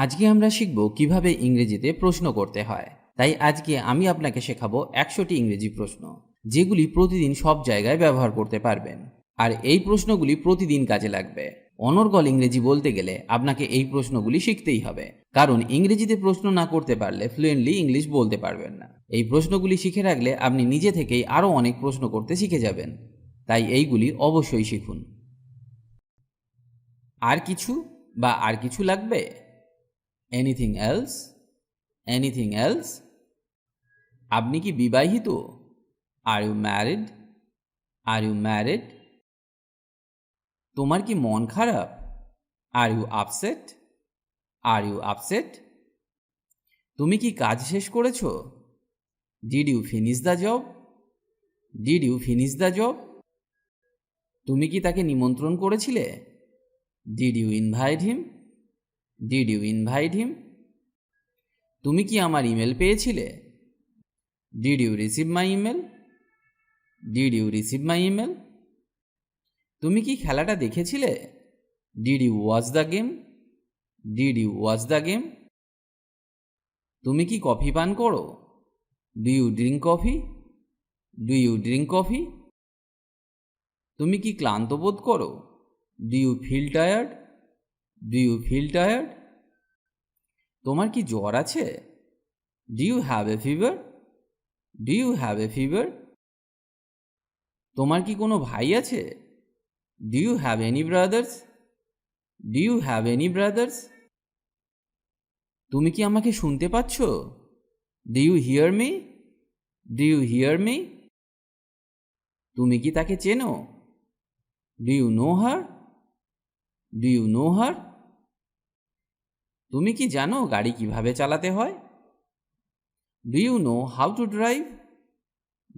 আজকে আমরা শিখব কিভাবে ইংরেজিতে প্রশ্ন করতে হয়। তাই আজকে আমি আপনাকে শেখাবো 100টি ইংরেজি প্রশ্ন, যেগুলি প্রতিদিন সব জায়গায় ব্যবহার করতে পারবেন। আর এই প্রশ্নগুলি প্রতিদিন কাজে লাগবে। অনর্গল ইংরেজি বলতে গেলে আপনাকে এই প্রশ্নগুলি শিখতেই হবে, কারণ ইংরেজিতে প্রশ্ন না করতে পারলে ফ্লুয়েন্টলি ইংলিশ বলতে পারবেন না। এই প্রশ্নগুলি শিখে রাখলে আপনি নিজে থেকেই আরও অনেক প্রশ্ন করতে শিখে যাবেন। তাই এইগুলি অবশ্যই শিখুন। আর কিছু লাগবে? Anything else? Anything else? আপনি কি বিবাহিত? Are you married? Are you married? তোমার কি মন খারাপ? Are you upset? Are you upset? তুমি কি কাজ শেষ করেছো? Did you finish the job? Did you finish the job? তুমি কি তাকে নিমন্ত্রণ করেছিলে? Did you invite him? Did you invite him? তুমি কি আমার ইমেল পেয়েছিলে? Did you receive my email? Did you receive my email? তুমি কি খেলাটা দেখেছিলে? Did you watch the game? Did you watch the game? তুমি কি কফি পান করো? Do you drink coffee? Do you drink coffee? তুমি কি ক্লান্ত বোধ করো? Do you feel tired? Do you feel tired? তোমার কি জ্বর আছে? Do you have a fever? Do you have a fever? তোমার কি কোনো ভাই আছে? Do you have any brothers? Do you have any brothers? তুমি কি আমাকে শুনতে পাচ্ছ? Do you hear me? Do you hear me? তুমি কি তাকে চেনো? Do you know her? Do you know her? তুমি কি জানো গাড়ি কিভাবে চালাতে হয়? Do you know how to drive?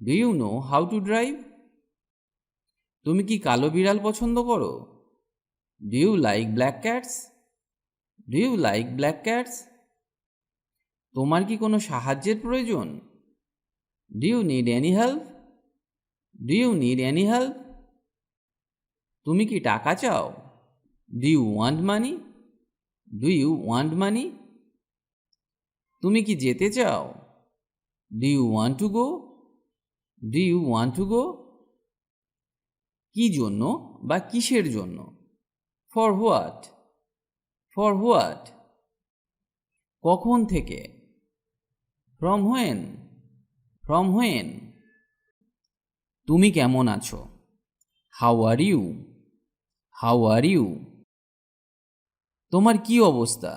Do you know how to drive? তুমি কি কালো বিড়াল পছন্দ করো? Do you like black cats? Do you like black cats? তোমার কি কোনো সাহায্যের প্রয়োজন? Do you need any help? Do you need any help? তুমি কি টাকা চাও? Do you want money? Do you want money? তুমি কি যেতে চাও? Do you want to go? Do you want to go? কি জন্য বা কিসের জন্য? For what? For what? কখন থেকে? From when? From when? তুমি কেমন আছো? How are you? How are you? তোমার কি অবস্থা?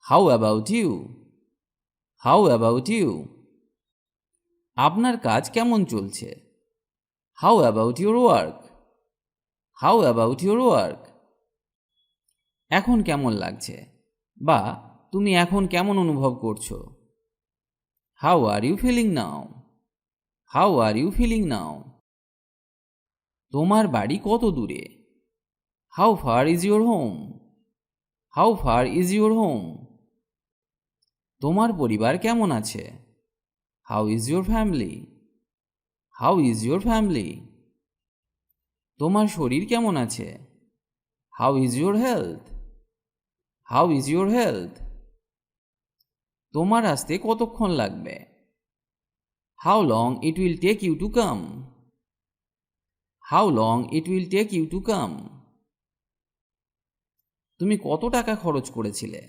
How about you? How about you? আপনার কাজ কেমন চলছে? How about your work? How about your work? এখন কেমন লাগছে, বা তুমি এখন কেমন অনুভব করছো? How are you feeling now? How are you feeling now? তোমার বাড়ি কত দূরে? How far is your home? How far is your home? তোমার পরিবার কেমন আছে? How is your family? How is your family? তোমার শরীর কেমন আছে? How is your health? How is your health? তোমার আসতে কতক্ষণ লাগবে? How long it will take you to come? How long it will take you to come? তুমি কত টাকা খরচ করেছিলে?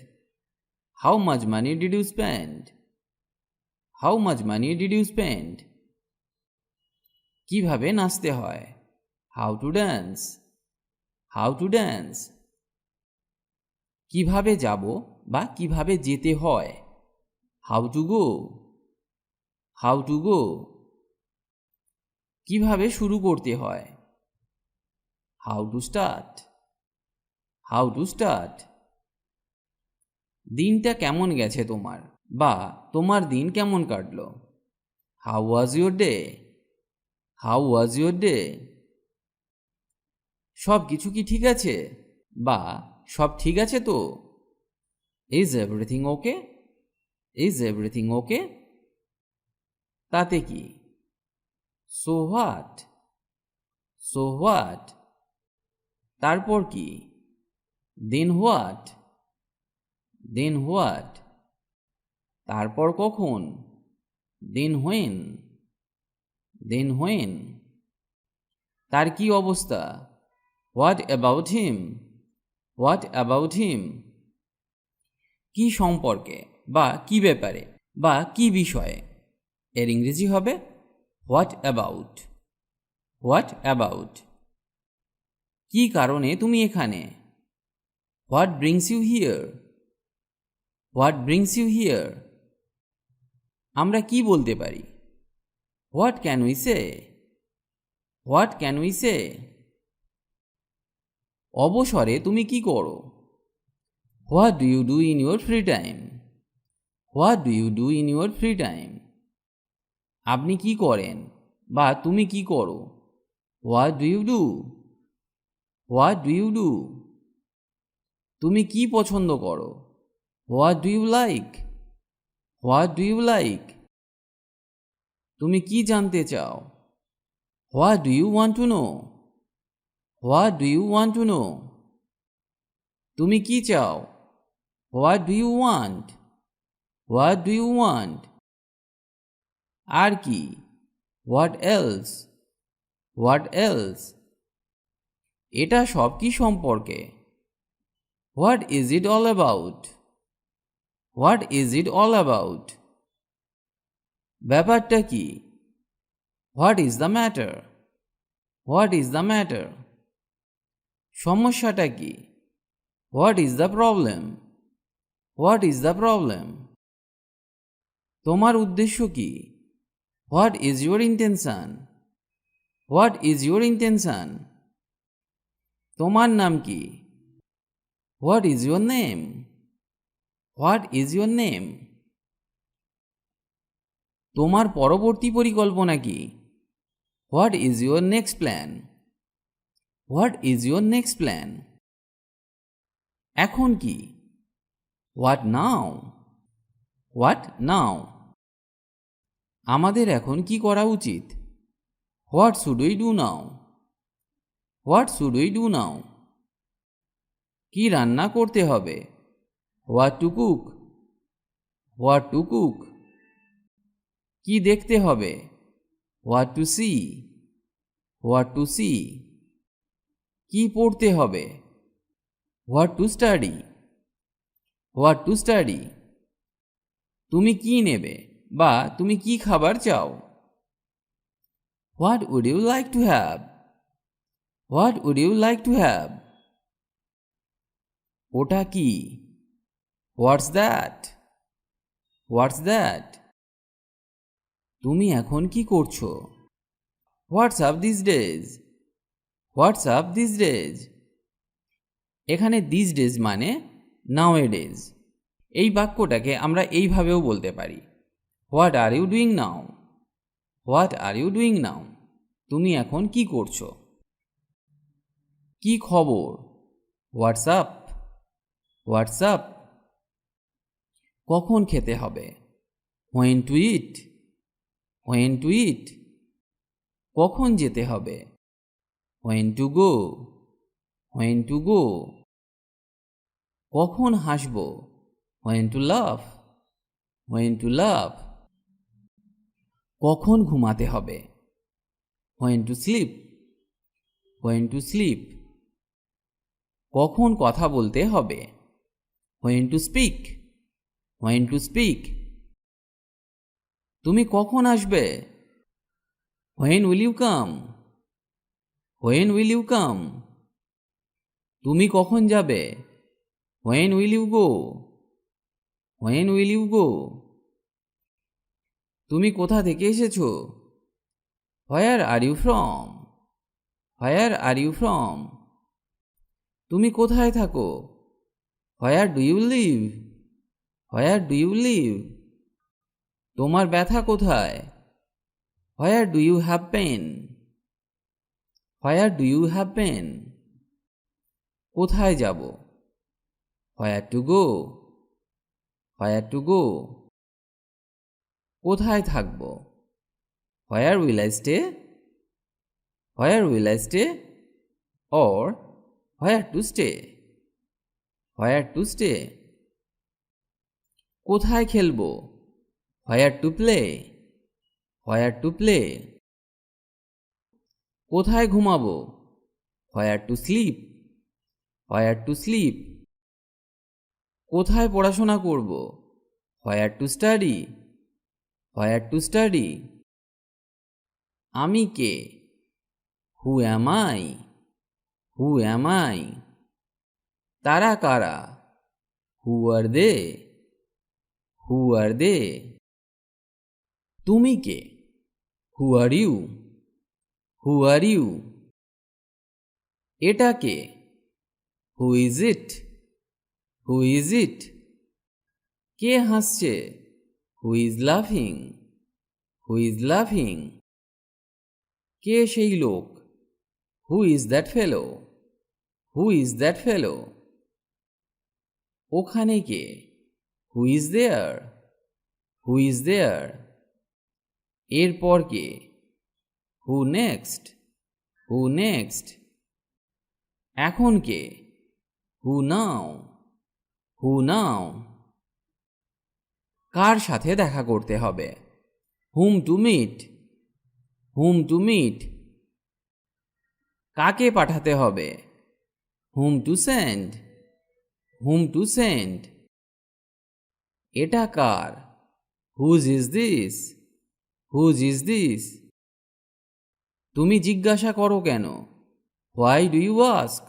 How much money did you spend? How much money did you spend? কিভাবে নাচতে হয়? How to dance? How to dance? কিভাবে যাব বা কিভাবে যেতে হয়? How to go? How to go? কিভাবে শুরু করতে হয়? How to start? How to start? দিনটা কেমন গেছে তোমার, বা তোমার দিন কেমন কাটলো? How was your day? How was your day? সব কিছু কি ঠিক আছে, বা সব ঠিক আছে তো? Is everything okay? Is everything okay? তাতে কি? So what? So what? তারপর কি? দেন হোয়াট? দেন হোয়াট, তারপর কখন, দেন হোয়েন, দেন হোয়েন, তার কি অবস্থা, what about him, what about him, কি সম্পর্কে বা কি ব্যাপারে বা কি বিষয়ে, এর ইংরেজি হবে হোয়াট অ্যাবাউট, হোয়াট অ্যাবাউট, কি কারণে তুমি এখানে, what brings you here, what brings you here, আমরা কি বলতে পারি, what can we say, what can we say, অবসরে তুমি কি করো, what do you do in your free time, what do you do in your free time, আপনি কি করেন বা তুমি কি করো, what do you do, what do you do, তুমি কি পছন্দ করো, what do you like, what do you like, তুমি কি জানতে চাও, what do you want to know, what do you want to know, তুমি কি চাও, what do you want, what do you want, আর কি, হোয়াট এলস, হোয়াট এলস, এটা সব কি সম্পর্কে, what is it all about, what is it all about, ব্যাপারটা কি, what is the matter, what is the matter, সমস্যাটা কি, what is the problem, what is the problem, তোমার উদ্দেশ্য কি, what is your intention, what is your intention, তোমার নাম কি, what is your name, what is your name, তোমার পরবর্তী পরিকল্পনা কি, what is your next plan, what is your next plan, এখন কি, হোয়াট নাও, হোয়াট নাও, আমাদের এখন কি করা উচিত, what should we do now, what should we do now, কি রান্না করতে হবে, what to cook, what to cook, কি দেখতে হবে, what to see, what to see, কি পড়তে হবে, what to study, what to study, তুমি কি নেবে বা তুমি কি খাবার চাও, what would you like to have, what would you like to have, ওটা কি, হোয়াটস দ্যাট, হোয়াটস দ্যাট, তুমি এখন কি করছো, what's up this days, what's up this days, এখানে দিস ডেজ মানে নাও এ ডেজ, এই বাক্যটাকে আমরা এইভাবেও বলতে পারি, what are you doing now, what are you doing now, তুমি এখন কি করছো, কি খবর, হোয়াটসঅ্যাপ, হোয়াটসঅ্যাপ, কখন খেতে হবে, when to eat, when to eat, কখন যেতে হবে, when to go, when to go, কখন হাসব, when to laugh, when to laugh, কখন ঘুমাতে হবে, when to sleep, when to sleep, কখন কথা বলতে হবে, when to speak, when to speak, তুমি কখন আসবে, when will you come, when will you come, তুমি কখন যাবে, when will you go, when will you go, তুমি কোথা থেকে এসেছো, where are you from, where are you from, তুমি কোথায় থাকো, where do you live, where do you live, তোমার ব্যথা কোথায়, where do you have pain, where do you have pain, কোথায় যাব, হোয়ার to go, where to go, কোথায় থাকব, where will I stay, where will I stay, or where to stay, where to stay, কোথায় খেলবো? হোয়ার to play? Where to play? কোথায় ঘুমাবো? হোয়ার to sleep? Where to sleep? কোথায় পড়াশোনা করব? হোয়ার to study? Where to study? আমি কে? হু am I? Who am I? তারা কারা? হু আর দে? হু আর দে? তুমি কে? হু are you? Who are you? এটা কে? Who is it? Who is it? কে হাসছে? হু ইজ লাফিং? হু ইজ লাফিং? কে সেই লোক? Who is that fellow? Who is that ফেলো? ওখানে কে? Who is there? Who is there? এরপর কে? হু নেক্সট? হু নেক্সট? এখন কে? হু নাও? হু নাও? কার সাথে দেখা করতে হবে? Whom to meet? Whom to meet? কাকে পাঠাতে হবে? Whom to send? Whom to send? এটা কার? Whose is this? Whose is this? তুমি জিজ্ঞাসা করো কেন? Why do you ask?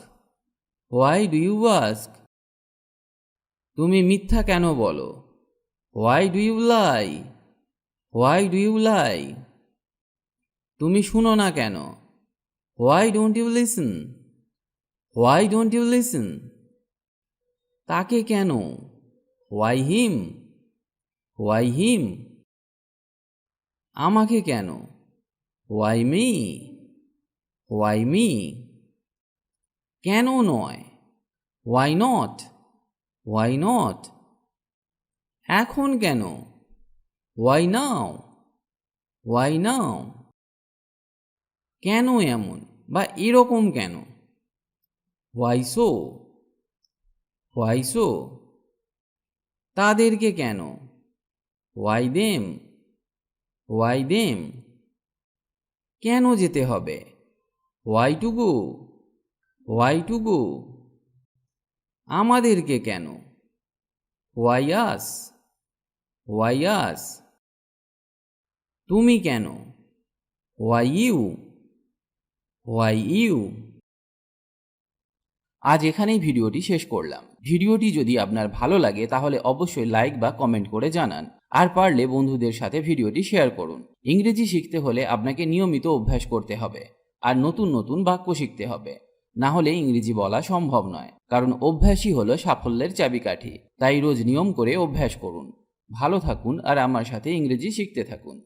Why do you ask? তুমি মিথ্যা কেন বলো? Why do you lie? Why do you lie? তুমি শুনো না কেন? Why don't you listen? Why don't you listen? তাকে কেন? Why him? Why him? আমাকে কেন? Why me? Why me? কেন নয়? Why not? Why not? এখন কেন? Why now? Why now? কেন এমন বা এরকম কেন? Why so? Why so? তাদেরকে কেন? Why them? Why them? কেন যেতে হবে? Why to go? Why to go? আমাদেরকে কেন? Why us? Why us? তুমি কেন? Why you? Why you? আজ এখানেই ভিডিওটি শেষ করলাম। ভিডিওটি যদি আপনার ভালো লাগে তাহলে অবশ্যই লাইক বা কমেন্ট করে জানান, আর পারলে বন্ধুদের সাথে ভিডিওটি শেয়ার করুন। ইংরেজি শিখতে হলে আপনাকে নিয়মিত অভ্যাস করতে হবে আর নতুন নতুন বাক্য শিখতে হবে, না হলে ইংরেজি বলা সম্ভব নয়। কারণ অভ্যাসই হলো সাফল্যের চাবিকাঠি। তাই রোজ নিয়ম করে অভ্যাস করুন। ভালো থাকুন আর আমার সাথে ইংরেজি শিখতে থাকুন।